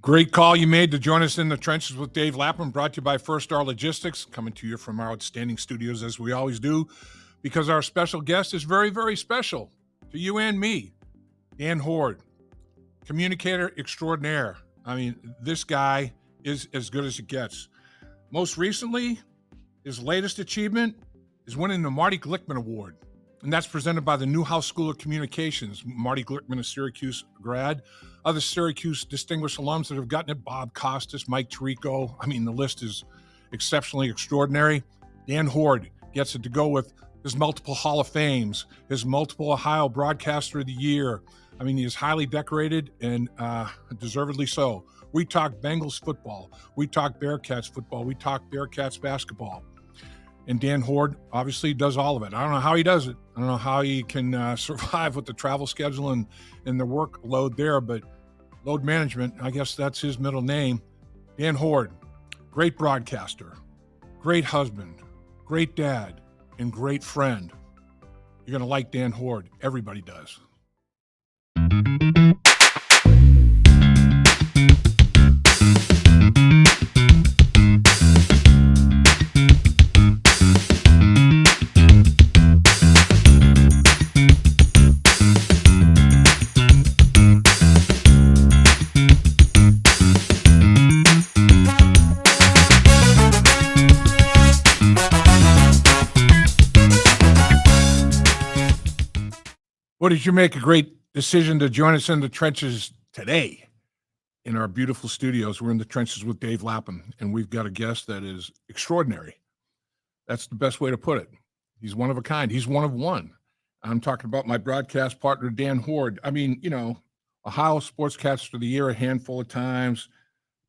Great call you made to join us in the trenches with Dave Lapham, brought to you by First Star Logistics, coming to you from our outstanding studios as we always do, because our special guest is very, very special to you and me. Dan Hoard, communicator extraordinaire. I mean, this guy is as good as it gets. Most recently, his latest achievement is winning the Marty Glickman Award, and that's presented by the Newhouse School of Communications. Marty Glickman, a Syracuse grad. Other Syracuse distinguished alums that have gotten it: Bob Costas, Mike Tirico. I mean, the list is exceptionally extraordinary. Dan Hoard gets it to go with his multiple Hall of Fames, his multiple Ohio Broadcaster of the Year. I mean, he is highly decorated and deservedly so. We talk Bengals football. We talk Bearcats football. We talk Bearcats basketball. And Dan Hoard obviously does all of it. I don't know how he does it. I don't know how he can survive with the travel schedule and the workload there, but load management, I guess that's his middle name. Dan Hoard, great broadcaster, great husband, great dad, and great friend. You're going to like Dan Hoard. Everybody does. What did you make a great decision to join us in the trenches today in our beautiful studios? We're in the trenches with Dave Lapham, and we've got a guest that is extraordinary. That's the best way to put it. He's one of a kind. He's one of one. I'm talking about my broadcast partner, Dan Hoard. I mean, you know, Ohio Sportscaster of the Year a handful of times,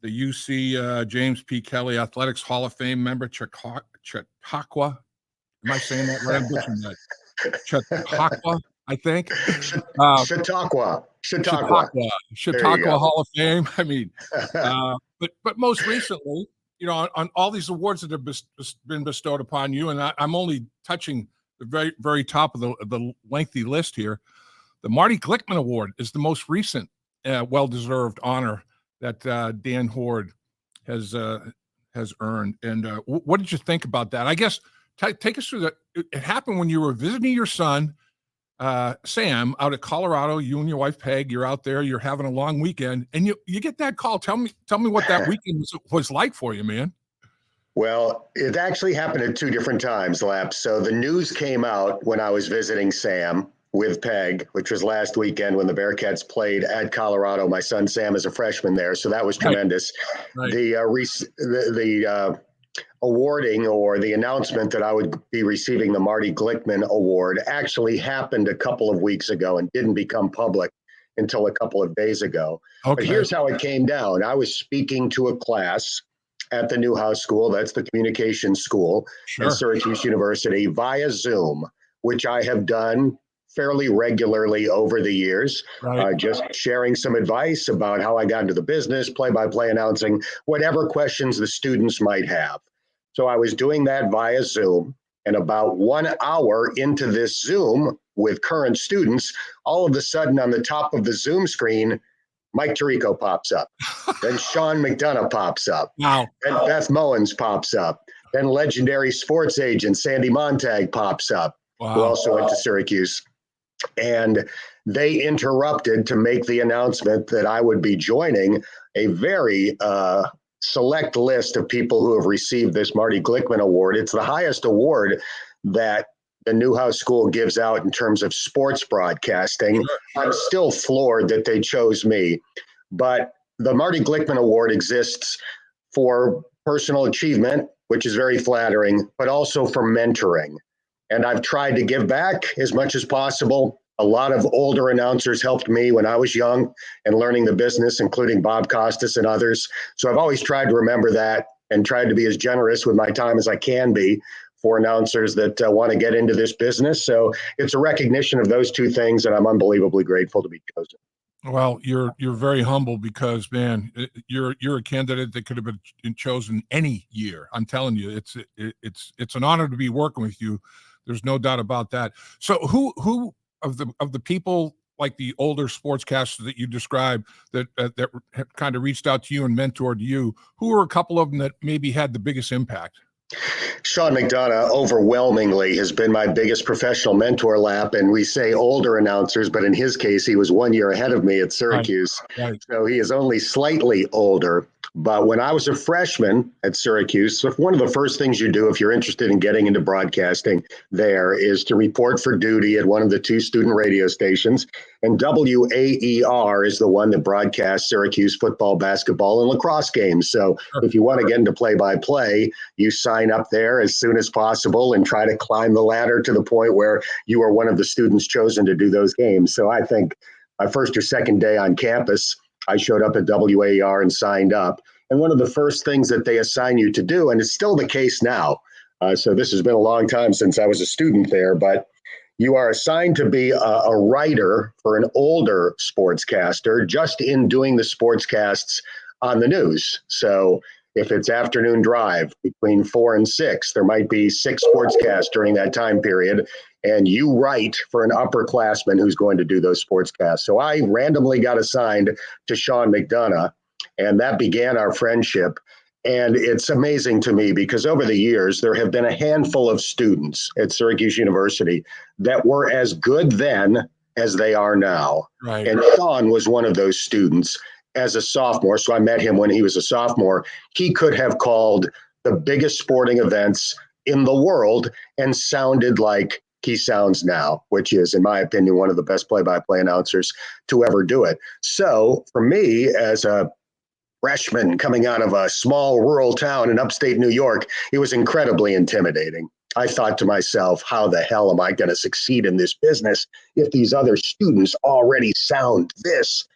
the UC James P. Kelly Athletics Hall of Fame member, Chautauqua. Am I saying that right? I'm butchering that. Chautauqua, I think. Chautauqua Hall of Fame. I mean, but most recently, you know, on all these awards that have been bestowed upon you, and I'm only touching the very, very top of the lengthy list here. The Marty Glickman Award is the most recent well-deserved honor that Dan Hoard has earned. And what did you think about that? I guess take us through that. It happened when you were visiting your son, Sam, out at Colorado. You and your wife Peg, you're out there, you're having a long weekend, and you get that call. Tell me what that weekend was like for you, man. Well, it actually happened at two different times, Lap. So the news came out when I was visiting Sam with Peg, which was last weekend when the Bearcats played at Colorado. My son Sam is a freshman there, so that was tremendous. Right. The awarding or the announcement that I would be receiving the Marty Glickman Award actually happened a couple of weeks ago and didn't become public until a couple of days ago. Okay. But here's how it came down. I was speaking to a class at the Newhouse School, that's the communications school at Syracuse University, via Zoom, which I have done fairly regularly over the years, just sharing some advice about how I got into the business, play-by-play announcing, whatever questions the students might have. So I was doing that via Zoom, and about 1 hour into this Zoom with current students, all of a sudden on the top of the Zoom screen, Mike Tirico pops up. Then Sean McDonough pops up. Wow. Then Beth Mullins pops up. Then legendary sports agent Sandy Montag pops up, who also went to Syracuse. And they interrupted to make the announcement that I would be joining a very select list of people who have received this Marty Glickman Award. It's the highest award that the Newhouse School gives out in terms of sports broadcasting. I'm still floored that they chose me. But the Marty Glickman Award exists for personal achievement, which is very flattering, but also for mentoring. And I've tried to give back as much as possible. A lot of older announcers helped me when I was young and learning the business, including Bob Costas and others. So I've always tried to remember that and tried to be as generous with my time as I can be for announcers that want to get into this business. So it's a recognition of those two things, and I'm unbelievably grateful to be chosen. Well, you're very humble because, man, you're a candidate that could have been chosen any year. I'm telling you, it's an honor to be working with you. There's no doubt about that. So who of the people like the older sportscasters that you described that kind of reached out to you and mentored you, who were a couple of them that maybe had the biggest impact? Sean McDonough overwhelmingly has been my biggest professional mentor, Lap, and we say older announcers, but in his case, he was 1 year ahead of me at Syracuse. Right. So he is only slightly older. But when I was a freshman at Syracuse, one of the first things you do if you're interested in getting into broadcasting there is to report for duty at one of the 2 student radio stations. And WAER is the one that broadcasts Syracuse football, basketball, and lacrosse games. So if you want to get into play-by-play, you sign up there as soon as possible and try to climb the ladder to the point where you are one of the students chosen to do those games. So I think my first or second day on campus, I showed up at WAER and signed up. And one of the first things that they assign you to do, and it's still the case now, so this has been a long time since I was a student there, but you are assigned to be a writer for an older sportscaster just in doing the sportscasts on the news. So if it's afternoon drive between 4 and 6, there might be 6 sportscasts during that time period. And you write for an upperclassman who's going to do those sportscasts. So I randomly got assigned to Sean McDonough, and that began our friendship. And it's amazing to me because over the years, there have been a handful of students at Syracuse University that were as good then as they are now. Right. And Sean was one of those students as a sophomore. So I met him when he was a sophomore. He could have called the biggest sporting events in the world and sounded like he sounds now, which is, in my opinion, one of the best play-by-play announcers to ever do it. So for me, as a freshman coming out of a small rural town in upstate New York, it was incredibly intimidating. I thought to myself, how the hell am I going to succeed in this business if these other students already sound this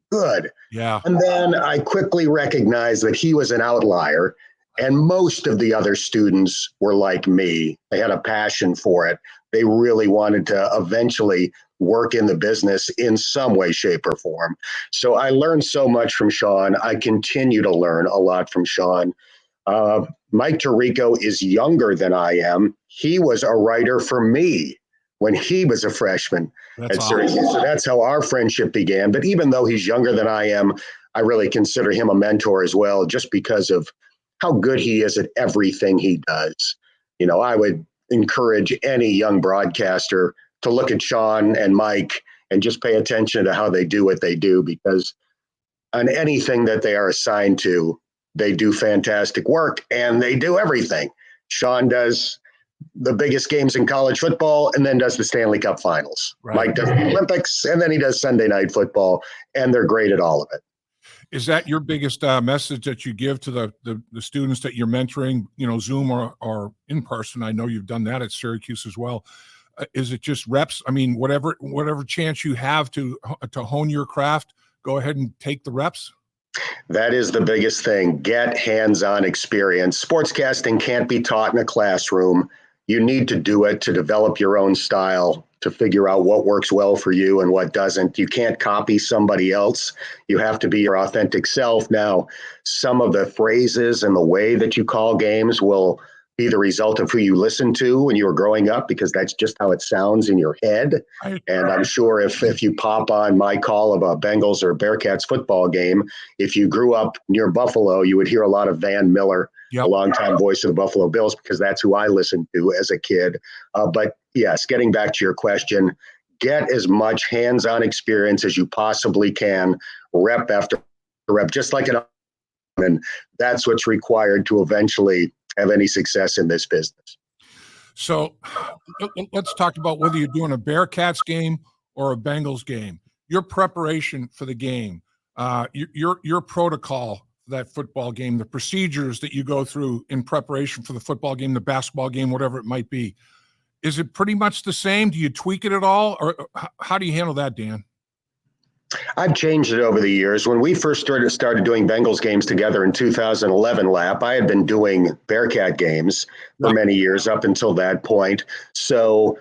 good? Yeah. And then I quickly recognized that he was an outlier, and most of the other students were like me. They had a passion for it. They really wanted to eventually work in the business in some way, shape, or form. So I learned so much from Sean. I continue to learn a lot from Sean. Mike Tirico is younger than I am. He was a writer for me when he was a freshman at Syracuse. Awesome. So that's how our friendship began. But even though he's younger than I am, I really consider him a mentor as well, just because of how good he is at everything he does. You know, I would encourage any young broadcaster to look at Sean and Mike and just pay attention to how they do what they do, because on anything that they are assigned to, they do fantastic work and they do everything. Sean does the biggest games in college football and then does the Stanley Cup finals. Right. Mike does the Olympics and then he does Sunday night football, and they're great at all of it. Is that your biggest message that you give to the students that you're mentoring, you know, Zoom or in person? I know you've done that at Syracuse as well. Is it just reps? I mean, whatever chance you have to hone your craft, go ahead and take the reps. That is the biggest thing. Get hands-on experience. Sportscasting can't be taught in a classroom. You need to do it to develop your own style, to figure out what works well for you and what doesn't. You can't copy somebody else. You have to be your authentic self. Now, some of the phrases and the way that you call games will be the result of who you listened to when you were growing up, because that's just how it sounds in your head. And I'm sure if you pop on my call of a Bengals or Bearcats football game, if you grew up near Buffalo, you would hear a lot of Van Miller, a longtime voice of the Buffalo Bills, because that's who I listened to as a kid. But yes, getting back to your question, get as much hands-on experience as you possibly can, rep after rep, just like an, and that's what's required to eventually have any success in this business. So let's talk about whether you're doing a Bearcats game or a Bengals game. Your preparation for the game, your protocol for that football game, the procedures that you go through in preparation for the football game, the basketball game, whatever it might be. Is it pretty much the same? Do you tweak it at all? Or how do you handle that, Dan? I've changed it over the years. When we first started doing Bengals games together in 2011, Lap, I had been doing Bearcat games for many years up until that point. So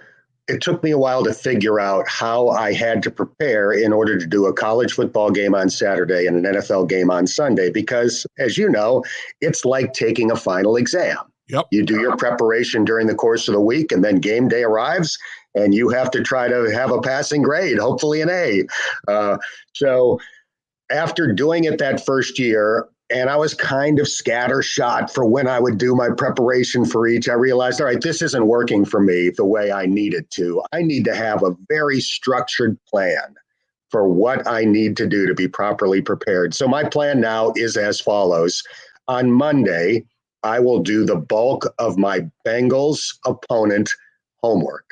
it took me a while to figure out how I had to prepare in order to do a college football game on Saturday and an NFL game on Sunday, because, as you know, it's like taking a final exam. Yep. You do your preparation during the course of the week, and then game day arrives, and you have to try to have a passing grade, hopefully an A. So after doing it that first year, and I was kind of scattershot for when I would do my preparation for each, I realized, all right, this isn't working for me the way I need it to. I need to have a very structured plan for what I need to do to be properly prepared. So my plan now is as follows. On Monday, I will do the bulk of my Bengals opponent homework.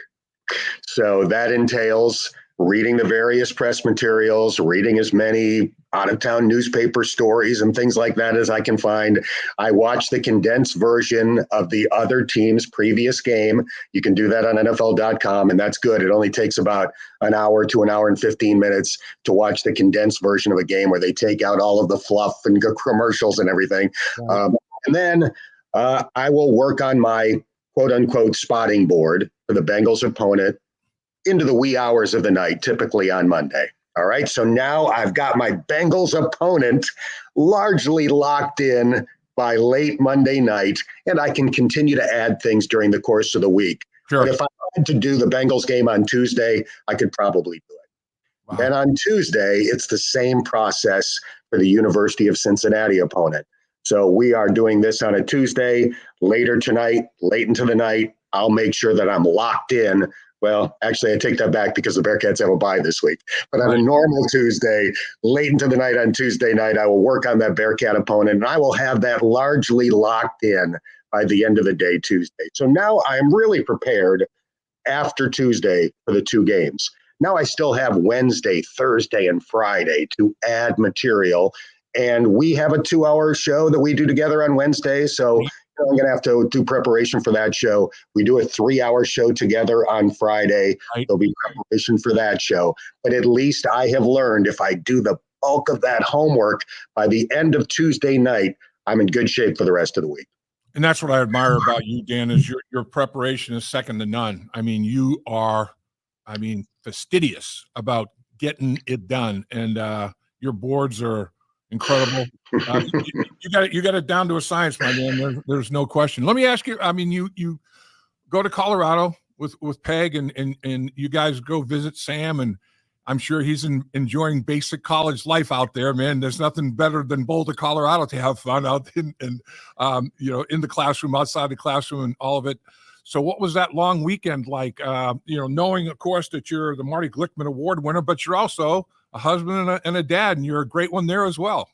So that entails reading the various press materials, reading as many out-of-town newspaper stories and things like that as I can find. I watch the condensed version of the other team's previous game. You can do that on NFL.com, and that's good. It only takes about an hour to an hour and 15 minutes to watch the condensed version of a game where they take out all of the fluff and commercials and everything. Right. And then I will work on my quote-unquote spotting board for the Bengals opponent into the wee hours of the night, typically on Monday. All right. So now I've got my Bengals opponent largely locked in by late Monday night, and I can continue to add things during the course of the week. Sure. But if I had to do the Bengals game on Tuesday, I could probably do it. Wow. Then on Tuesday, it's the same process for the University of Cincinnati opponent. So we are doing this on a Tuesday, later tonight, late into the night. I'll make sure that I'm locked in. Well, actually, I take that back because the Bearcats have a bye this week. But on a normal Tuesday, late into the night on Tuesday night, I will work on that Bearcat opponent, and I will have that largely locked in by the end of the day Tuesday. So now I'm really prepared after Tuesday for the two games. Now I still have Wednesday, Thursday, and Friday to add material. And we have a 2-hour show that we do together on Wednesday. So I'm going to have to do preparation for that show. We do a 3-hour show together on Friday. There'll be preparation for that show. But at least I have learned if I do the bulk of that homework by the end of Tuesday night, I'm in good shape for the rest of the week. And that's what I admire about you, Dan, is your preparation is second to none. I mean, you are, fastidious about getting it done. And your boards are incredible. You got it down to a science, my man. There's no question. Let me ask you. I mean, you go to Colorado with Peg, and you guys go visit Sam, and I'm sure he's enjoying basic college life out there, man. There's nothing better than Boulder, Colorado, to have fun out in the classroom, outside the classroom, and all of it. So, what was that long weekend like? Knowing, of course, that you're the Marty Glickman Award winner, but you're also a husband and a dad, and you're a great one there as well.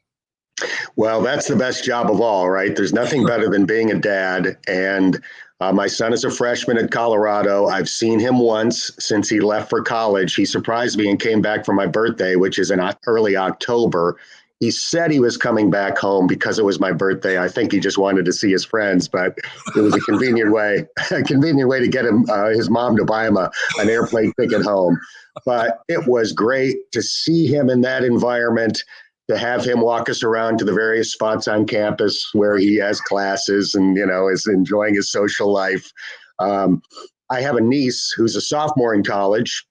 Well, that's the best job of all, right? There's nothing better than being a dad. And my son is a freshman at Colorado. I've seen him once since he left for college. He surprised me and came back for my birthday, which is in early October. He said he was coming back home because it was my birthday. I think he just wanted to see his friends, but it was a convenient way to get him, his mom to buy him an airplane ticket home. But it was great to see him in that environment, to have him walk us around to the various spots on campus where he has classes and, is enjoying his social life. I have a niece who's a sophomore in college,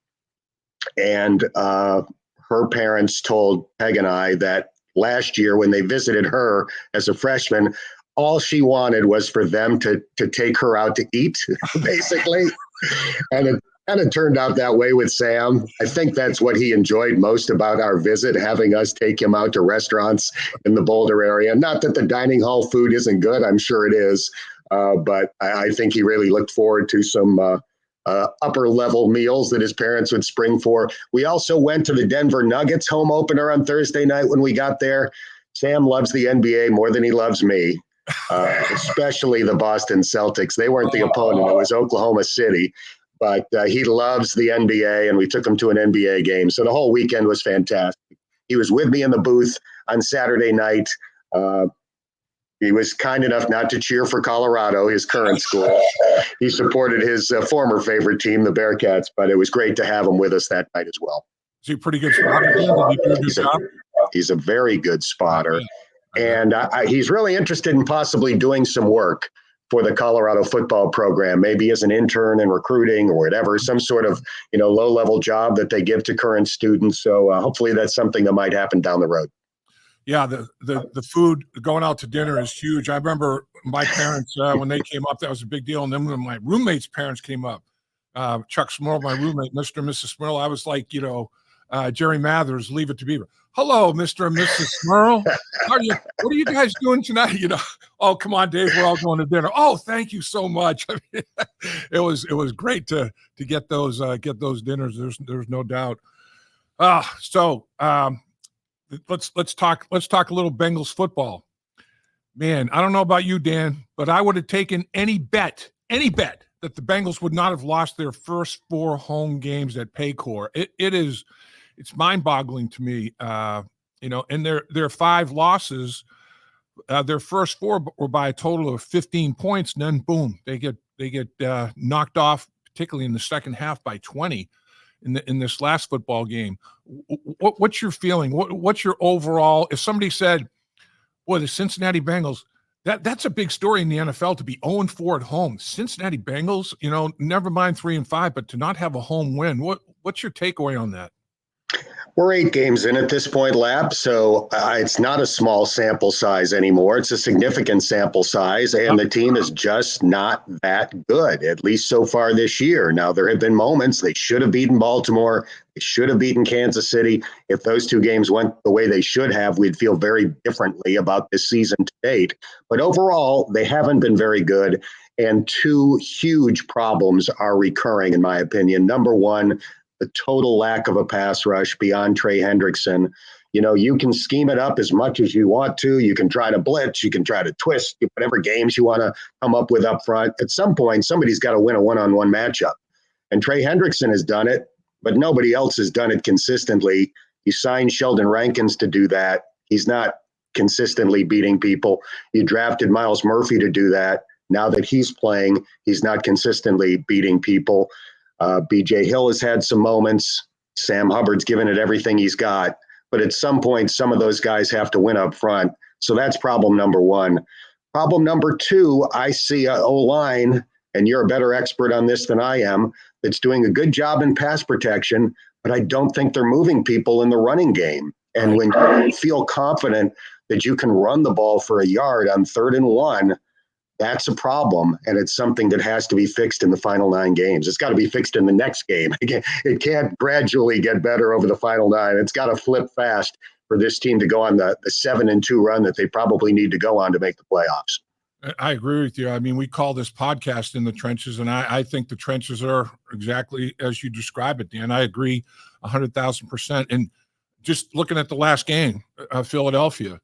and her parents told Peg and I that last year when they visited her as a freshman, all she wanted was for them to take her out to eat, basically. And it kind of turned out that way with Sam. I think that's what he enjoyed most about our visit, having us take him out to restaurants in the Boulder area. Not that the dining hall food isn't good, I'm sure it is, but I think he really looked forward to some upper level meals that his parents would spring for. We also went to the Denver Nuggets home opener on Thursday night when we got there. Sam loves the NBA more than he loves me, especially the Boston Celtics. They weren't the opponent. It was Oklahoma City. But he loves the NBA, and we took him to an NBA game. So the whole weekend was fantastic. He was with me in the booth on Saturday night. He was kind enough not to cheer for Colorado, his current school. He supported his former favorite team, the Bearcats, but it was great to have him with us that night as well. Is he a pretty good spotter? Did he do a good job? He's a very good spotter. And he's really interested in possibly doing some work for the Colorado football program, maybe as an intern in recruiting or whatever, some sort of, low-level job that they give to current students. So hopefully that's something that might happen down the road. Yeah, the food going out to dinner is huge. I remember my parents when they came up, that was a big deal. And then when my roommate's parents came up, Chuck Smurl, my roommate, Mr. and Mrs. Smurl, I was like, Jerry Mathers, Leave It to Beaver. Hello, Mr. and Mrs. Smurl. What are you guys doing tonight? Oh, come on, Dave, we're all going to dinner. Oh, thank you so much. I mean, it was great to get those dinners. There's no doubt. Let's talk a little Bengals football. Man, I don't know about you, Dan, but I would have taken any bet that the Bengals would not have lost their first 4 home games at Paycor. It's mind-boggling to me. And their 5 losses, their first 4 were by a total of 15 points, and then boom, they get knocked off, particularly in the second half, by 20 in this last football game. What's your feeling? What's your overall? If somebody said, "Boy, the Cincinnati Bengals," that's a big story in the NFL to be 0-4 at home. Cincinnati Bengals, never mind 3-5, but to not have a home win. What's your takeaway on that? We're 8 games in at this point, Lap, so it's not a small sample size anymore. It's a significant sample size, and the team is just not that good, at least so far this year. Now, there have been moments they should have beaten Baltimore. They should have beaten Kansas City. If those 2 games went the way they should have, we'd feel very differently about this season to date. But overall, they haven't been very good, and 2 huge problems are recurring, in my opinion. Number one, the total lack of a pass rush beyond Trey Hendrickson. You can scheme it up as much as you want to. You can try to blitz. You can try to twist whatever games you want to come up with up front. At some point, somebody's got to win a one-on-one matchup. And Trey Hendrickson has done it, but nobody else has done it consistently. You signed Sheldon Rankins to do that. He's not consistently beating people. You drafted Miles Murphy to do that. Now that he's playing, he's not consistently beating people. BJ Hill has had some moments. Sam Hubbard's given it everything he's got. But at some point, some of those guys have to win up front. So that's problem number one. Problem number 2, I see a O-line, and you're a better expert on this than I am, that's doing a good job in pass protection, but I don't think they're moving people in the running game. And when you feel confident that you can run the ball for a yard on 3rd and 1, that's a problem, and it's something that has to be fixed in the final 9 games. It's got to be fixed in the next game. It can't gradually get better over the final 9. It's got to flip fast for this team to go on the 7-2 run that they probably need to go on to make the playoffs. I agree with you. I mean, we call this podcast In the Trenches, and I think the trenches are exactly as you describe it, Dan. I agree 100,000%. And just looking at the last game, Philadelphia,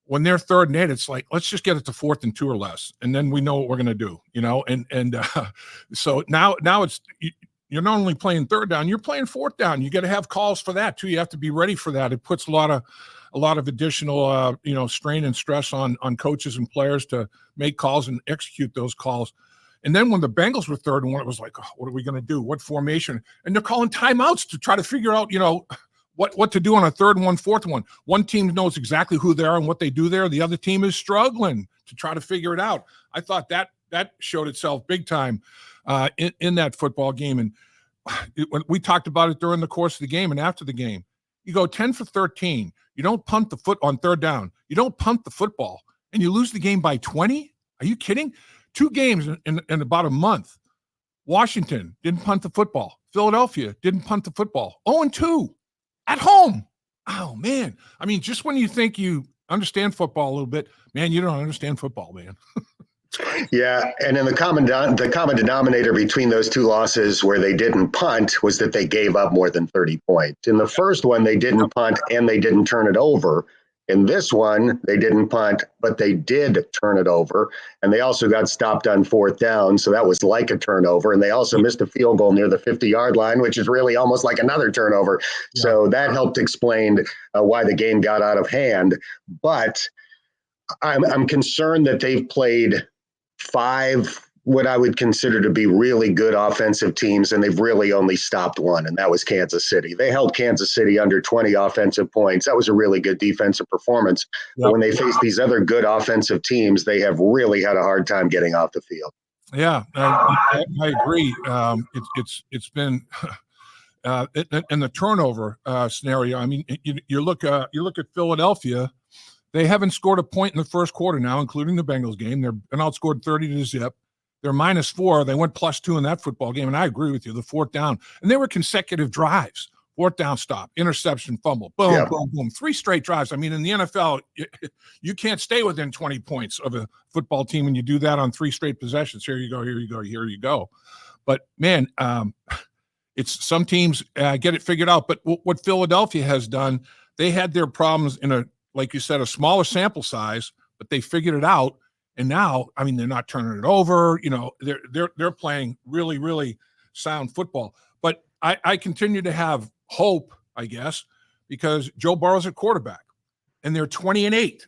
when they're 3rd and 8, it's like, let's just get it to 4th and 2 or less, and then we know what we're going to do, so now it's you're not only playing 3rd down, you're playing 4th down. You got to have calls for that too. You have to be ready for that. It puts a lot of additional strain and stress on coaches and players to make calls and execute those calls. And then when the Bengals were 3rd and 1, it was like, oh, what are we going to do? What formation? And they're calling timeouts to try to figure out, what to do on a 3rd and 1, 4th and 1. One team knows exactly who they are and what they do there. The other team is struggling to try to figure it out. I thought that showed itself big time in that football game. And when we talked about it during the course of the game and after the game, you go 10 for 13. You don't punt the foot on 3rd down. You don't punt the football, and you lose the game by 20? Are you kidding? 2 games in about a month. Washington didn't punt the football. Philadelphia didn't punt the football. 0-2. At home. Oh, man. I mean, just when you think you understand football a little bit, man, you don't understand football, man. Yeah, and then the common denominator between those 2 losses where they didn't punt was that they gave up more than 30 points. In the first one, they didn't punt and they didn't turn it over. In this one, they didn't punt, but they did turn it over. And they also got stopped on 4th down, so that was like a turnover. And they also missed a field goal near the 50-yard line, which is really almost like another turnover. Yeah. So that helped explain why the game got out of hand. But I'm concerned that they've played 5 what I would consider to be really good offensive teams, and they've really only stopped one, and that was Kansas City. They held Kansas City under 20 offensive points. That was a really good defensive performance. Yep. But when they face these other good offensive teams, they have really had a hard time getting off the field. Yeah, I agree. It's been in the turnover scenario. I mean, you look at Philadelphia. They haven't scored a point in the first quarter now, including the Bengals game. They're been outscored 30-0. They're -4. They went +2 in that football game, and I agree with you, the fourth down. And they were consecutive drives. Fourth down stop, interception, fumble, boom, boom, boom. 3 straight drives. I mean, in the NFL, you can't stay within 20 points of a football team when you do that on 3 straight possessions. Here you go, here you go, here you go. But, man, it's some teams get it figured out. But what Philadelphia has done, they had their problems in like you said, a smaller sample size, but they figured it out. And now, I mean, they're not turning it over. They're playing really, really sound football. But I continue to have hope, I guess, because Joe Burrow's at quarterback, and they're 20-8.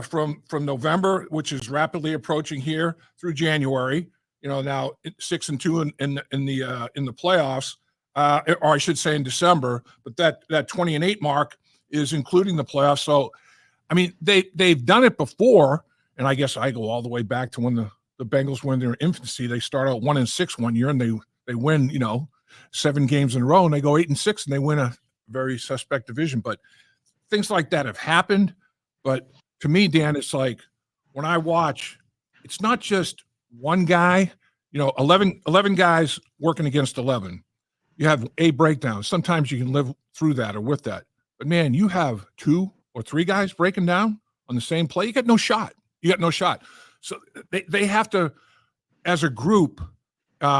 From November, which is rapidly approaching here, through January. Now 6-2 in the playoffs, or I should say in December. But that 20-8 mark is including the playoffs. So, I mean, they've done it before, and I guess I go all the way back to when the Bengals were in their infancy. They start out 1-6 one year, and they win 7 games in a row, and they go 8-6, and they win a very suspect division. But things like that have happened. But to me, Dan, it's like when I watch, it's not just one guy, 11 guys working against 11. You have a breakdown. Sometimes you can live through that or with that. But, man, you have 2 or 3 guys breaking down on the same play. You got no shot. So they have to, as a group,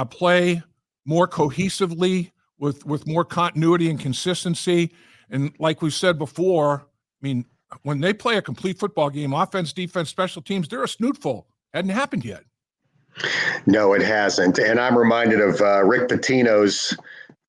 play more cohesively with more continuity and consistency. And like we said before, I mean, when they play a complete football game, offense, defense, special teams, they're a snootful. Hadn't happened yet. No, it hasn't. And I'm reminded of Rick Pitino's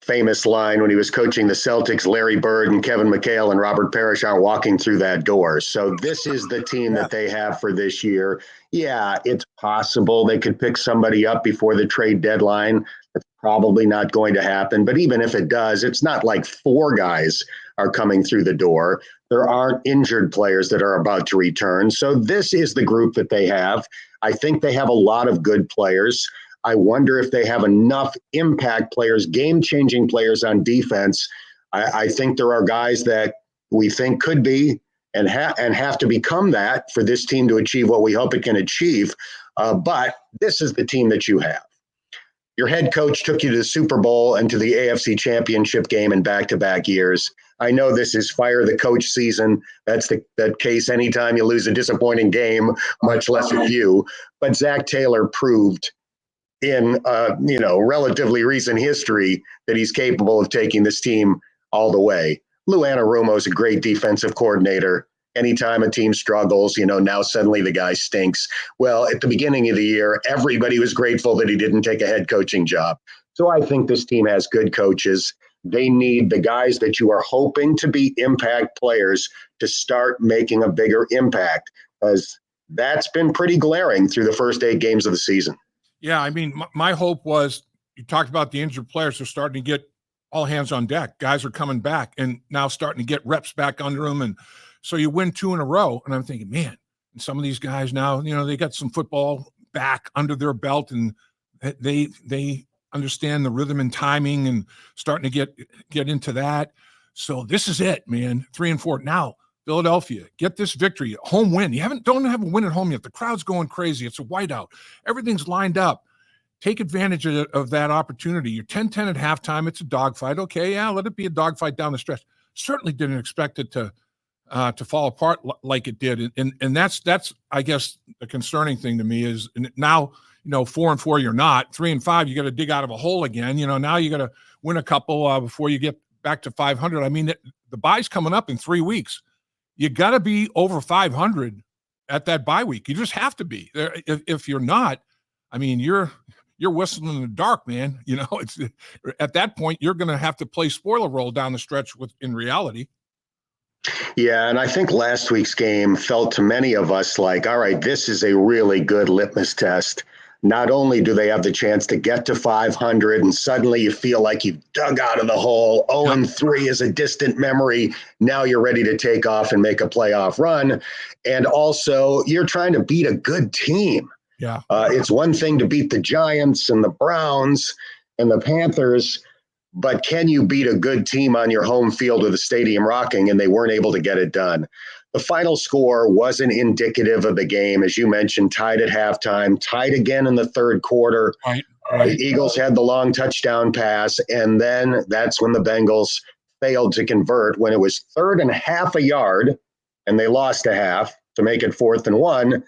famous line when he was coaching the Celtics. Larry Bird and Kevin McHale and Robert Parrish aren't walking through that door. So this is the team that they have for this year. Yeah, it's possible they could pick somebody up before the trade deadline. That's probably not going to happen. But even if it does, it's not like 4 guys are coming through the door. There aren't injured players that are about to return. So this is the group that they have. I think they have a lot of good players. I wonder if they have enough impact players, game-changing players on defense. I think there are guys that we think could be and have to become that for this team to achieve what we hope it can achieve. But this is the team that you have. Your head coach took you to the Super Bowl and to the AFC Championship game in back-to-back years. I know this is fire the coach season. That's the case anytime you lose a disappointing game, much less a few. But Zach Taylor proved in relatively recent history that he's capable of taking this team all the way. Lou Anarumo is a great defensive coordinator. Anytime a team struggles, now suddenly the guy stinks. Well, at the beginning of the year, everybody was grateful that he didn't take a head coaching job. So I think this team has good coaches. They need the guys that you are hoping to be impact players to start making a bigger impact, because that's been pretty glaring through the first 8 games of the season. Yeah, I mean, my hope was, you talked about the injured players are starting to get all hands on deck. Guys are coming back and now starting to get reps back under them. And so you win 2 in a row. And I'm thinking, man, and some of these guys now, they got some football back under their belt, and they understand the rhythm and timing and starting to get into that. So this is it, man. 3-4. Now, Philadelphia, get this victory, home win. Don't have a win at home yet. The crowd's going crazy. It's a whiteout. Everything's lined up. Take advantage of that opportunity. You're 10-10 at halftime. It's a dogfight. Okay, yeah, let it be a dogfight down the stretch. Certainly didn't expect it to fall apart like it did. And that's I guess the concerning thing to me is now, 4-4 you're not. 3-5 you got to dig out of a hole again. Now you got to win a couple before you get back to 500. I mean, the bye's coming up in 3 weeks. You got to be over 500 at that bye week. You just have to be. If you're not, I mean, you're whistling in the dark, man. It's at that point you're going to have to play spoiler role down the stretch in reality. Yeah, and I think last week's game felt to many of us like, all right, this is a really good litmus test. Not only do they have the chance to get to 500 and suddenly you feel like you've dug out of the hole, 0-3 is a distant memory. Now you're ready to take off and make a playoff run. And also you're trying to beat a good team. Yeah, it's one thing to beat the Giants and the Browns and the Panthers, but can you beat a good team on your home field with the stadium rocking? And they weren't able to get it done. the final score wasn't indicative of the game. As you mentioned, tied at halftime, tied again in the third quarter. Right. The Eagles had the long touchdown pass, and then that's when the Bengals failed to convert when it was 3rd and half a yard, and they lost a half to make it 4th and 1.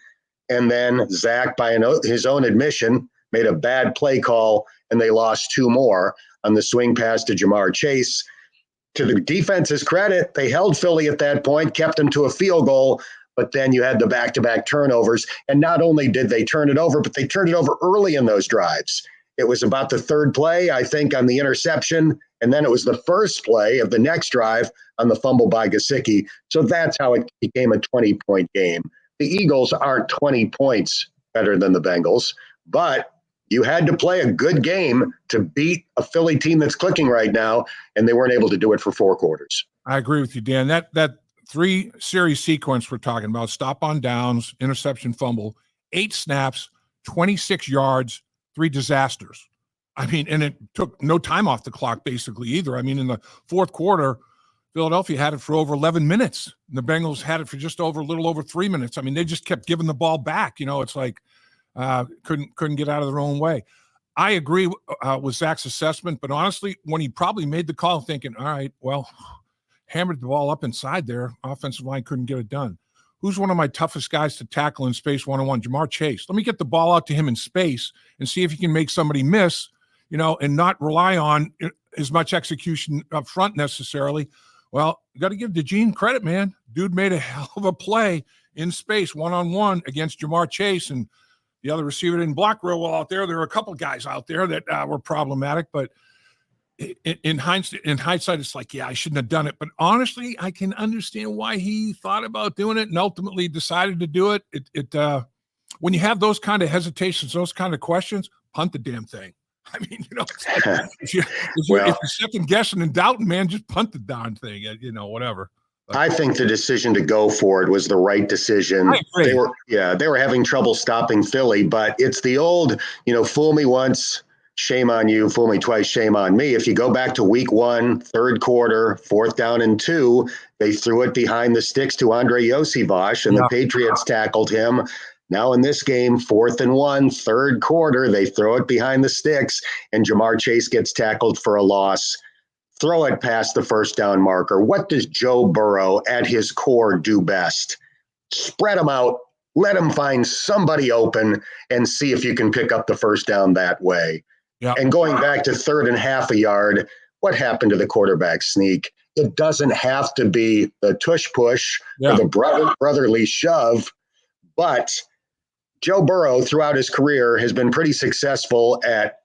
And then Zach, by his own admission, made a bad play call, and they lost 2 more on the swing pass to Jamar Chase. To the defense's credit, they held Philly at that point, kept them to a field goal, but then you had the back-to-back turnovers. And not only did they turn it over, but they turned it over early in those drives. It was about the 3rd play, I think, on the interception, and then it was the first play of the next drive on the fumble by Gesicki. So that's how it became a 20-point game. The Eagles aren't 20 points better than the Bengals, but you had to play a good game to beat a Philly team that's clicking right now, and they weren't able to do it for 4 quarters. I agree with you, Dan. That 3-series sequence we're talking about, stop on downs, interception, fumble, 8 snaps, 26 yards, 3 disasters. I mean, and it took no time off the clock basically either. I mean, in the 4th quarter, Philadelphia had it for over 11 minutes. And the Bengals had it for just a little over 3 minutes. I mean, they just kept giving the ball back. It's like couldn't get out of their own way. I agree with Zach's assessment, but honestly, when he probably made the call thinking, all right, well, hammered the ball up inside there, offensive line couldn't get it done. Who's one of my toughest guys to tackle in space one-on-one? Jamar Chase. Let me get the ball out to him in space and see if he can make somebody miss, and not rely on as much execution up front necessarily. Well, you got to give DeGene credit, man. Dude made a hell of a play in space one-on-one against Jamar Chase, and the other receiver didn't block real well out there. There were a couple guys out there that were problematic, but in hindsight, it's like, yeah, I shouldn't have done it. But honestly, I can understand why he thought about doing it and ultimately decided to do it. When you have those kind of hesitations, those kind of questions, punt the damn thing. I mean, it's like, if you're second guessing and doubting, man, just punt the darn thing, whatever. I think the decision to go for it was the right decision. I agree. They were having trouble stopping Philly, but it's the old, fool me once, shame on you, fool me twice, shame on me. If you go back to week 1, 3rd quarter, 4th down and 2, they threw it behind the sticks to Andre Yosivash, and the Patriots tackled him. Now in this game, 4th and 1, 3rd quarter, they throw it behind the sticks, and Jamar Chase gets tackled for a loss. Throw it past the first down marker. What does Joe Burrow at his core do best? Spread them out, let him find somebody open, and see if you can pick up the first down that way. Yeah. And going back to 3rd and half a yard, what happened to the quarterback sneak? It doesn't have to be the tush push or the brotherly shove, but Joe Burrow throughout his career has been pretty successful at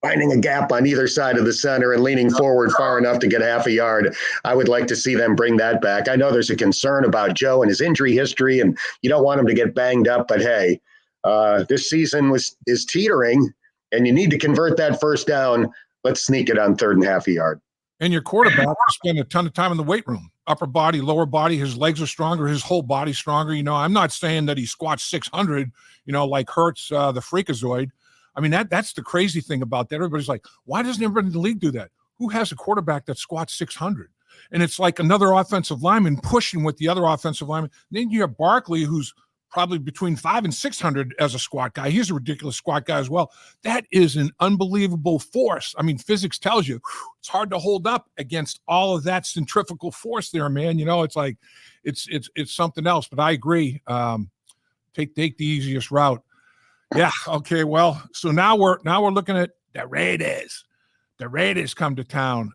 finding a gap on either side of the center and leaning forward far enough to get half a yard. I would like to see them bring that back. I know there's a concern about Joe and his injury history, and you don't want him to get banged up, but hey, this season is teetering, and you need to convert that first down. Let's sneak it on 3rd and half a yard. And your quarterback will spend a ton of time in the weight room. Upper body, lower body, his legs are stronger, his whole body's stronger. I'm not saying that he squats 600, like Hurts, the freakazoid. I mean, that's the crazy thing about that. Everybody's like, why doesn't everybody in the league do that? Who has a quarterback that squats 600? And it's like another offensive lineman pushing with the other offensive lineman. Then you have Barkley, who's probably between 500 and 600 as a squat guy. He's a ridiculous squat guy as well. That is an unbelievable force. I mean, physics tells you it's hard to hold up against all of that centrifugal force there, man. It's like it's something else. But I agree. Take the easiest route. Yeah. Okay. Well, so now we're looking at the Raiders. The Raiders come to town.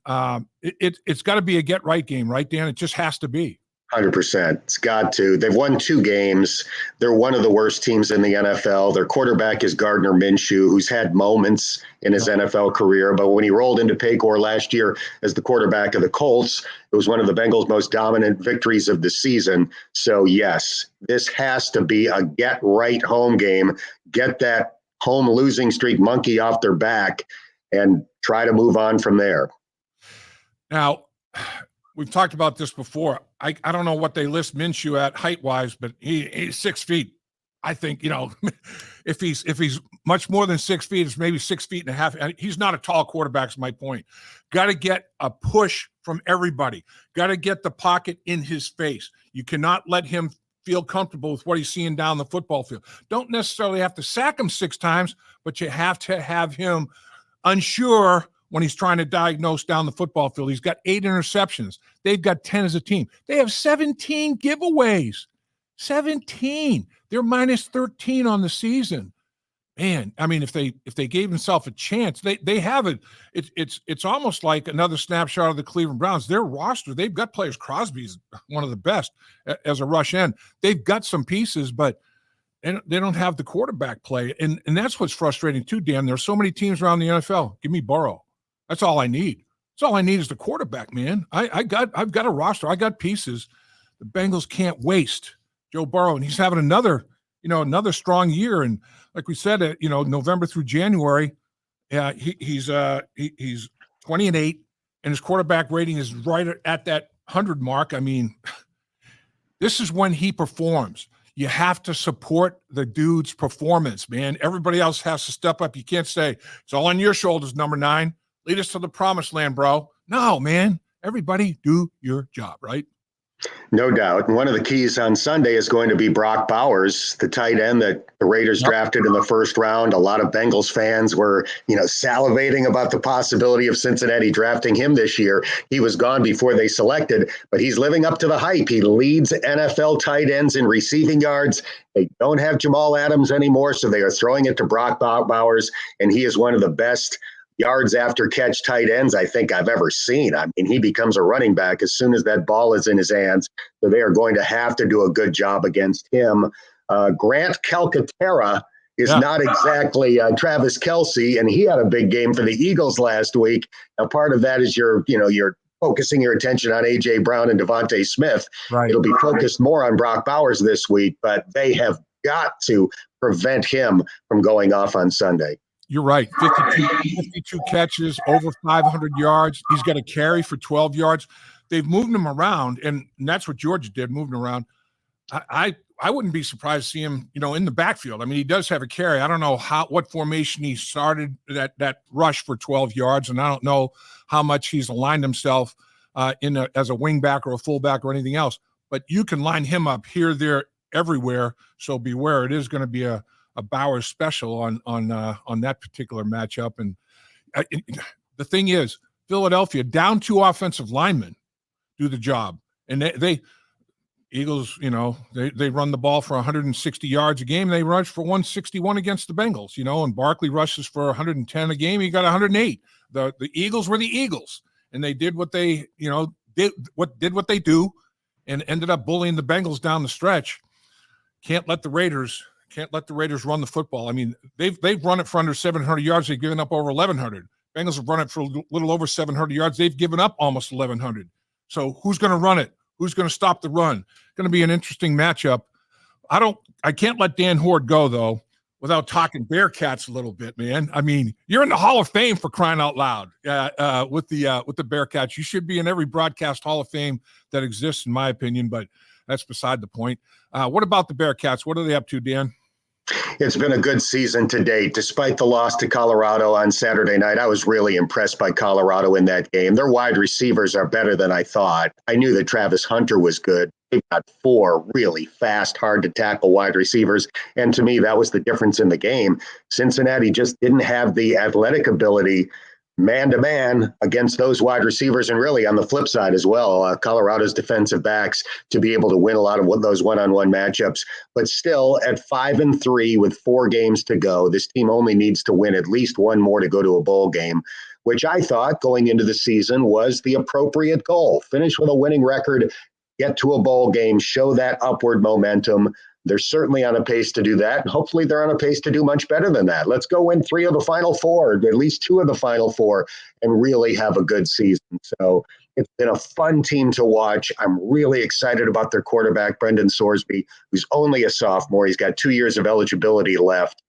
It's got to be a get right game, right, Dan? It just has to be. 100%. It's got to. They've won 2 games. They're one of the worst teams in the NFL. Their quarterback is Gardner Minshew, who's had moments in his NFL career. But when he rolled into Paycor last year as the quarterback of the Colts, it was one of the Bengals' most dominant victories of the season. So, yes, this has to be a get-right home game. Get that home losing streak monkey off their back and try to move on from there. Now, we've talked about this before. I don't know what they list Minshew at height-wise, but he's 6 feet. I think, if he's much more than 6 feet, it's maybe 6.5 feet. He's not a tall quarterback, is my point. Got to get a push from everybody. Got to get the pocket in his face. You cannot let him feel comfortable with what he's seeing down the football field. Don't necessarily have to sack him 6 times, but you have to have him unsure when he's trying to diagnose down the football field. He's got 8 interceptions. They've got 10 as a team. They have 17 giveaways. 17. They're minus 13 on the season. Man, I mean, if they gave themselves a chance, they have it. It's almost like another snapshot of the Cleveland Browns. Their roster, they've got players. Crosby's one of the best as a rush end. They've got some pieces, but they don't have the quarterback play. And that's what's frustrating too, Dan. There's so many teams around the NFL. Give me Burrow. That's all I need. That's all I need is the quarterback, man. I've got a roster. I got pieces. The Bengals can't waste Joe Burrow, and he's having another strong year. And like we said, November through January, he's 20-8, and his quarterback rating is right at that 100 mark. I mean, this is when he performs. You have to support the dude's performance, man. Everybody else has to step up. You can't say it's all on your shoulders, number 9. Lead us to the promised land, bro. No, man. Everybody do your job, right? No doubt. And one of the keys on Sunday is going to be Brock Bowers, the tight end that the Raiders drafted in the first round. A lot of Bengals fans were, salivating about the possibility of Cincinnati drafting him this year. He was gone before they selected, but he's living up to the hype. He leads NFL tight ends in receiving yards. They don't have Jamal Adams anymore, so they are throwing it to Brock Bowers, and he is one of the best yards after catch tight ends I think I've ever seen. I mean, he becomes a running back as soon as that ball is in his hands. So they are going to have to do a good job against him. Grant Calcaterra is not exactly Travis Kelce, and he had a big game for the Eagles last week. Now, part of that is you're focusing your attention on A.J. Brown and Devontae Smith. Right. It'll be focused more on Brock Bowers this week, but they have got to prevent him from going off on Sunday. You're right. 52 catches, over 500 yards. He's got a carry for 12 yards. They've moved him around, and that's what Georgia did, moving around. I wouldn't be surprised to see him, in the backfield. I mean, he does have a carry. I don't know what formation he started that rush for 12 yards, and I don't know how much he's aligned himself as a wingback or a fullback or anything else. But you can line him up here, there, everywhere. So beware. It is going to be a Bowers special on that particular matchup. And the thing is, Philadelphia down 2 offensive linemen do the job, and they Eagles, they run the ball for 160 yards a game. They rush for 161 against the Bengals, and Barkley rushes for 110 a game. He got 108. The Eagles were the Eagles, and they did what they did what they do, and ended up bullying the Bengals down the stretch. Can't let the Raiders run the football. I mean, they've run it for under 700 yards. They've given up over 1,100. Bengals have run it for a little over 700 yards. They've given up almost 1,100. So who's going to run it? Who's going to stop the run? Going to be an interesting matchup. I can't let Dan Hoard go, though, without talking Bearcats a little bit, man. I mean, you're in the Hall of Fame for crying out loud with the Bearcats. You should be in every broadcast Hall of Fame that exists, in my opinion, but that's beside the point. What about the Bearcats? What are they up to, Dan? It's been a good season to date. Despite the loss to Colorado on Saturday night, I was really impressed by Colorado in that game. Their wide receivers are better than I thought. I knew that Travis Hunter was good. They've got 4 really fast, hard-to-tackle wide receivers, and to me, that was the difference in the game. Cincinnati just didn't have the athletic ability man-to-man against those wide receivers, and really on the flip side as well, Colorado's defensive backs to be able to win a lot of those one-on-one matchups. But still, at 5-3 with 4 games to go, this team only needs to win at least one more to go to a bowl game, which I thought going into the season was the appropriate goal. Finish with a winning record, get to a bowl game, show that upward momentum. They're certainly on a pace to do that. Hopefully they're on a pace to do much better than that. Let's go win 3 of the Final 4, at least 2 of the Final 4, and really have a good season. So it's been a fun team to watch. I'm really excited about their quarterback, Brendan Sorsby, who's only a sophomore. He's got 2 years of eligibility left.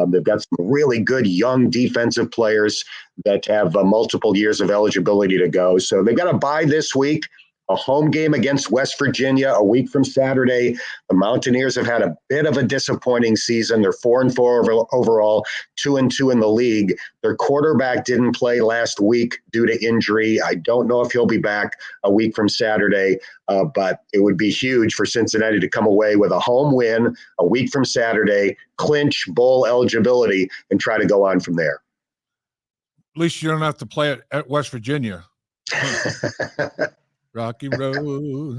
They've got some really good young defensive players that have multiple years of eligibility to go. So they got a bye this week. a home game against West Virginia a week from Saturday. The Mountaineers have had a bit of a disappointing season. They're 4-4 overall, 2-2 in the league. Their quarterback didn't play last week due to injury. I don't know if he'll be back a week from Saturday, but it would be huge for Cincinnati to come away with a home win a week from Saturday, clinch bowl eligibility, and try to go on from there. At least you don't have to play it at West Virginia. Rocky Road.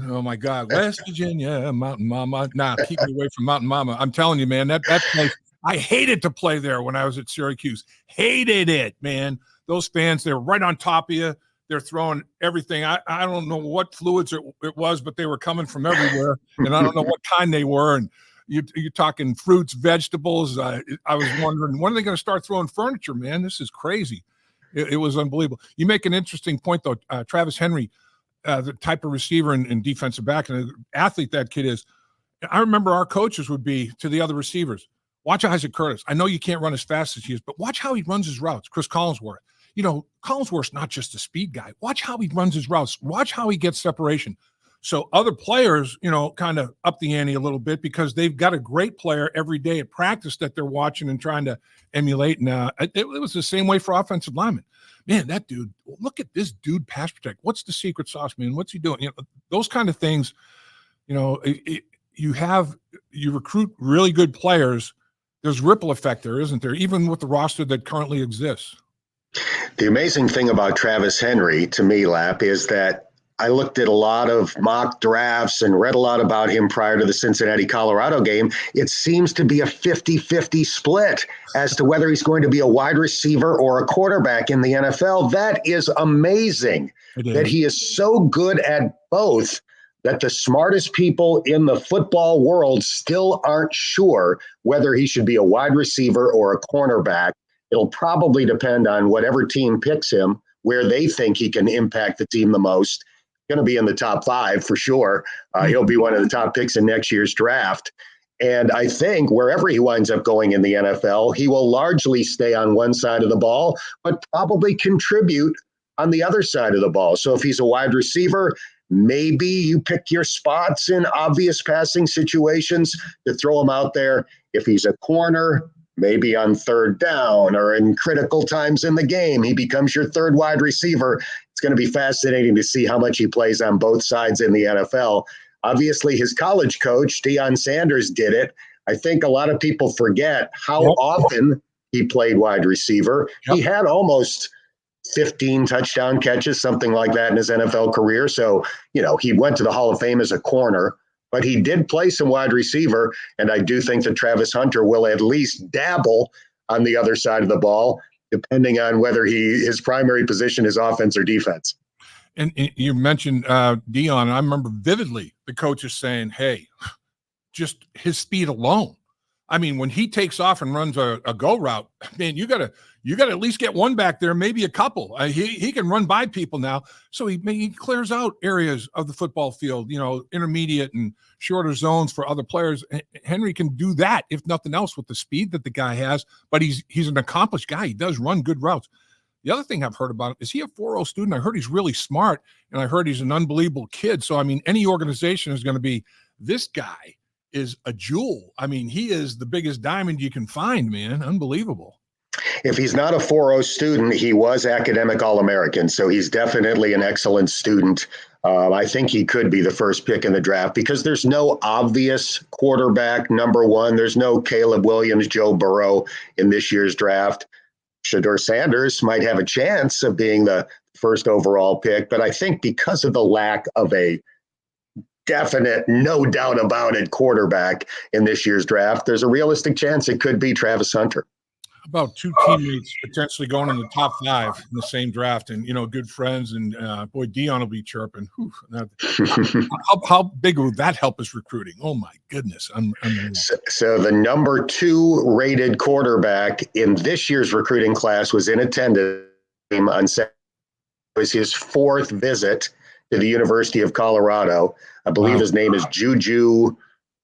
Oh, my God. West Virginia, Mountain Mama. Nah, keep me away from Mountain Mama. I'm telling you, man, that place, I hated to play there when I was at Syracuse. Hated it, man. Those fans, they're right on top of you. They're throwing everything. I don't know what fluids it was, but they were coming from everywhere, and I don't know what kind they were. And you're talking fruits, vegetables. I was wondering, when are they going to start throwing furniture, man? This is crazy. It was unbelievable. You make an interesting point, though. Travis Henry, the type of receiver and defensive back and athlete that kid is. I remember our coaches would be to the other receivers, watch Isaac Curtis. I know you can't run as fast as he is, but watch how he runs his routes. Chris Collinsworth. Collinsworth's not just a speed guy. Watch how he runs his routes. Watch how he gets separation. So other players, kind of up the ante a little bit because they've got a great player every day at practice that they're watching and trying to emulate. And it was the same way for offensive linemen. Man, that dude, look at this dude pass protect. What's the secret sauce, man? What's he doing? Those kind of things, you recruit really good players. There's ripple effect there, isn't there? Even with the roster that currently exists. The amazing thing about Travis Henry, to me, Lap, is that I looked at a lot of mock drafts and read a lot about him prior to the Cincinnati-Colorado game. It seems to be a 50-50 split as to whether he's going to be a wide receiver or a quarterback in the NFL. That is amazing that he is so good at both that the smartest people in the football world still aren't sure whether he should be a wide receiver or a cornerback. It'll probably depend on whatever team picks him, where they think he can impact the team the most. Going to be in the top 5 for sure. He'll be one of the top picks in next year's draft. And I think wherever he winds up going in the NFL, he will largely stay on one side of the ball, but probably contribute on the other side of the ball. So if he's a wide receiver, maybe you pick your spots in obvious passing situations to throw him out there. If he's a corner, maybe on third down or in critical times in the game, he becomes your third wide receiver. It's going to be fascinating to see how much he plays on both sides in the NFL. Obviously, his college coach, Deion Sanders, did it. I think a lot of people forget how often he played wide receiver. He had almost 15 touchdown catches, something like that in his NFL career. So, he went to the Hall of Fame as a corner, but he did play some wide receiver. And I do think that Travis Hunter will at least dabble on the other side of the ball, depending on whether his primary position is offense or defense. And you mentioned Deion. I remember vividly the coaches saying, hey, just his speed alone. I mean, when he takes off and runs a go route, man, you gotta at least get one back there, maybe a couple. He can run by people now, so he clears out areas of the football field, intermediate and shorter zones for other players. Henry can do that, if nothing else, with the speed that the guy has. But he's an accomplished guy. He does run good routes. The other thing I've heard about him is he a 4.0 student. I heard he's really smart, and I heard he's an unbelievable kid. So I mean, any organization is going to be, this guy is a jewel. I mean, he is the biggest diamond you can find, man. Unbelievable. If he's not a 4.0 student, he was academic All-American, so he's definitely an excellent student. I think he could be the first pick in the draft because there's no obvious quarterback number one. There's no Caleb Williams, Joe Burrow in this year's draft. Shedeur Sanders might have a chance of being the first overall pick, but I think because of the lack of a definite, no doubt about it, quarterback in this year's draft, there's a realistic chance it could be Travis Hunter. About two teammates potentially going in the top 5 in the same draft, and good friends, and boy, Deion will be chirping. How big would that help us recruiting? Oh my goodness! So the number 2 rated quarterback in this year's recruiting class was in attendance on Saturday. It was his 4th visit to the University of Colorado. I believe his name is Juju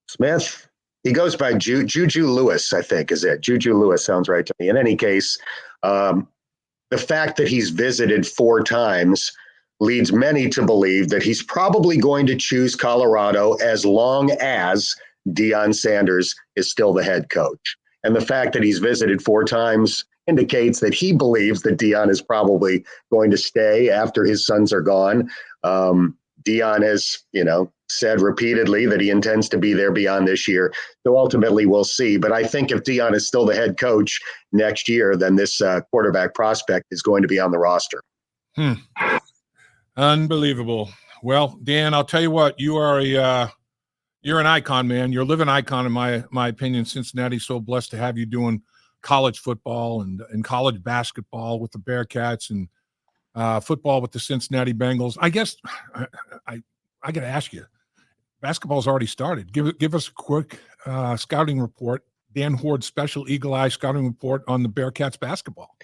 Smith. He goes by Juju Lewis, I think, is it. Juju Lewis sounds right to me. In any case, the fact that he's visited 4 times leads many to believe that he's probably going to choose Colorado as long as Deion Sanders is still the head coach. And the fact that he's visited 4 times indicates that he believes that Deion is probably going to stay after his sons are gone. Deion has, said repeatedly that he intends to be there beyond this year. So ultimately, we'll see. But I think if Deion is still the head coach next year, then this quarterback prospect is going to be on the roster. Unbelievable. Well, Dan, I'll tell you what, you're an icon, man. You're a living icon, in my opinion. Cincinnati's so blessed to have you doing college football and college basketball with the Bearcats and football with the Cincinnati Bengals. I guess I got to ask you, basketball's already started. Give us a quick scouting report. Dan Hoard's special Eagle Eye scouting report on the Bearcats basketball.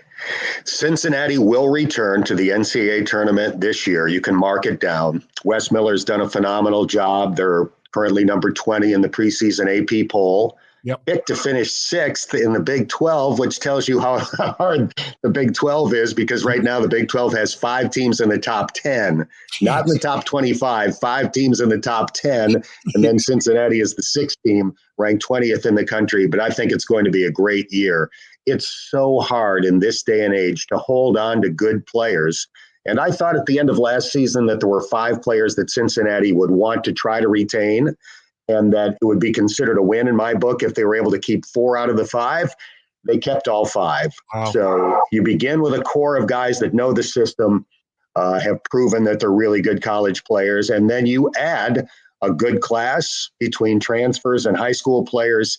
Cincinnati will return to the NCAA tournament this year. You can mark it down. Wes Miller's done a phenomenal job. They're currently number 20 in the preseason AP poll. Yep. Picked to finish 6th in the Big 12, which tells you how hard the Big 12 is, because right now the Big 12 has 5 teams in the top 10, not in the top 25, 5 teams in the top 10. And then Cincinnati is the 6th team, ranked 20th in the country. But I think it's going to be a great year. It's so hard in this day and age to hold on to good players. And I thought at the end of last season that there were 5 players that Cincinnati would want to try to retain, and that it would be considered a win in my book if they were able to keep 4 out of the 5. They kept all 5. Wow. So you begin with a core of guys that know the system, have proven that they're really good college players, and then you add a good class between transfers and high school players.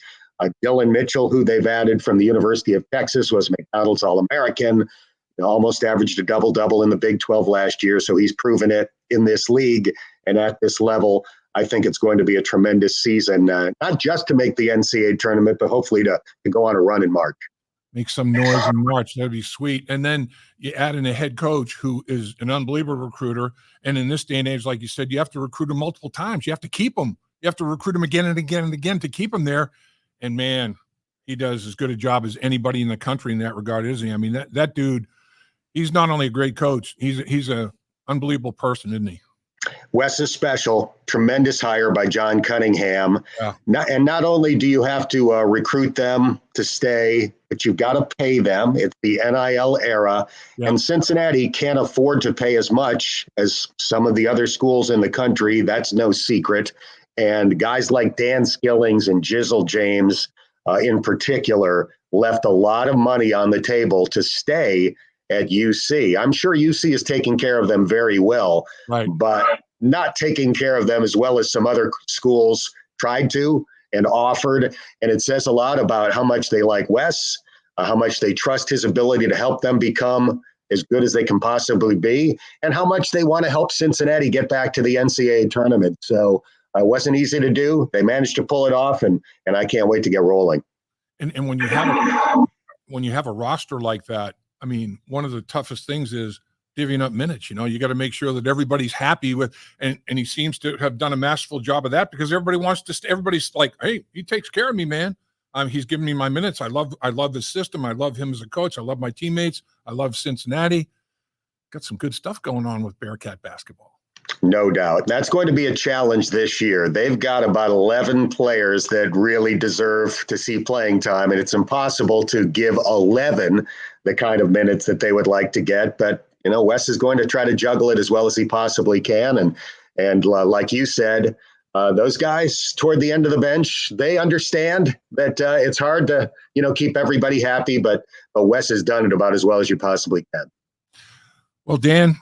Dylan Mitchell, who they've added from the University of Texas, was McDonald's All-American, almost averaged a double-double in the Big 12 last year, so he's proven it in this league and at this level. I think it's going to be a tremendous season, not just to make the NCAA tournament, but hopefully to go on a run in March. Make some noise in March. That'd be sweet. And then you add in a head coach who is an unbelievable recruiter. And in this day and age, like you said, you have to recruit them multiple times. You have to keep them. You have to recruit them again and again and again to keep them there. And, man, he does as good a job as anybody in the country in that regard, isn't he? I mean, that dude, he's not only a great coach, he's an unbelievable person, isn't he? Wes is special, tremendous hire by John Cunningham. Yeah. Not only do you have to recruit them to stay, but you've got to pay them. It's the NIL era. Yeah. And Cincinnati can't afford to pay as much as some of the other schools in the country. That's no secret. And guys like Dan Skillings and Jizzle James in particular left a lot of money on the table to stay at UC. I'm sure UC is taking care of them very well, right, but not taking care of them as well as some other schools tried to and offered. And it says a lot about how much they like Wes, how much they trust his ability to help them become as good as they can possibly be, and how much they want to help Cincinnati get back to the NCAA tournament. So it wasn't easy to do. They managed to pull it off, and I can't wait to get rolling. And when you have a roster like that, I mean, one of the toughest things is divvying up minutes. You got to make sure that everybody's happy with, and he seems to have done a masterful job of that, because everybody wants to. Everybody's like, hey, he takes care of me, man. He's giving me my minutes. I love the system. I love him as a coach. I love my teammates. I love Cincinnati. Got some good stuff going on with Bearcat basketball. No doubt. That's going to be a challenge this year. They've got about 11 players that really deserve to see playing time, and it's impossible to give 11 the kind of minutes that they would like to get. But, Wes is going to try to juggle it as well as he possibly can. And like you said, those guys toward the end of the bench, they understand that it's hard to, keep everybody happy, but Wes has done it about as well as you possibly can. Well, Dan,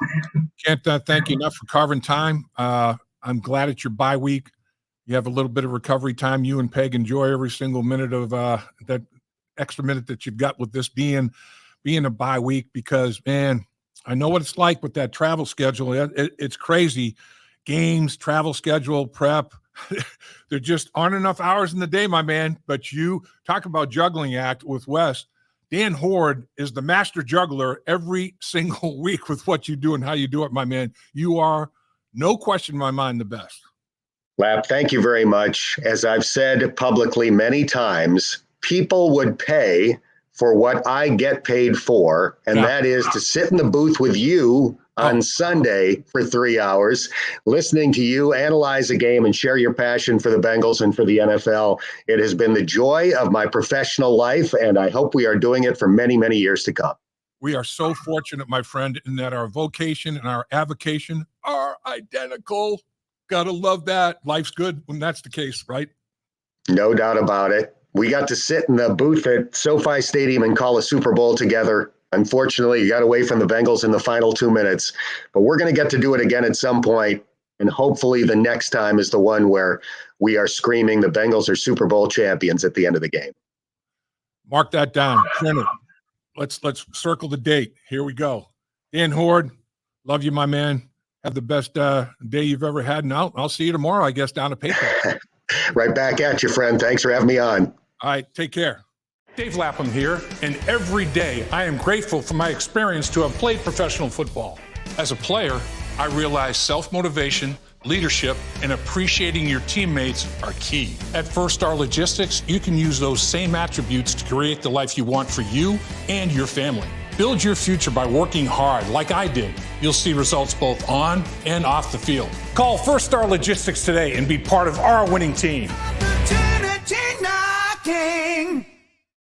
can't thank you enough for carving time. I'm glad it's your bye week. You have a little bit of recovery time. You and Peg enjoy every single minute of that extra minute that you've got with this being a bye week, because, man, I know what it's like with that travel schedule. It's crazy. Games, travel schedule, prep. There just aren't enough hours in the day, my man. But you talk about juggling act with Wes. Dan Hoard is the master juggler every single week with what you do and how you do it, my man. You are, no question in my mind, the best. Lap, thank you very much. As I've said publicly many times, people would pay for what I get paid for, and that is to sit in the booth with you on Sunday for 3 hours, listening to you analyze a game and share your passion for the Bengals and for the NFL. It has been the joy of my professional life, and I hope we are doing it for many, many years to come. We are so fortunate, my friend, in that our vocation and our avocation are identical. Gotta love that. Life's good when that's the case, right? No doubt about it. We got to sit in the booth at SoFi Stadium and call a Super Bowl together. Unfortunately, you got away from the Bengals in the final 2 minutes, but we're going to get to do it again at some point, and hopefully the next time is the one where we are screaming the Bengals are Super Bowl champions at the end of the game. Mark that down. Print it. Let's circle the date. Here we go. Dan Hoard, love you, my man. Have the best day you've ever had, and I'll see you tomorrow, I guess, down at PayPal. Right back at you, friend. Thanks for having me on. All right, take care. Dave Lapham here, and every day I am grateful for my experience to have played professional football. As a player, I realized self-motivation, leadership, and appreciating your teammates are key. At First Star Logistics, you can use those same attributes to create the life you want for you and your family. Build your future by working hard like I did. You'll see results both on and off the field. Call First Star Logistics today and be part of our winning team. Opportunity knocking.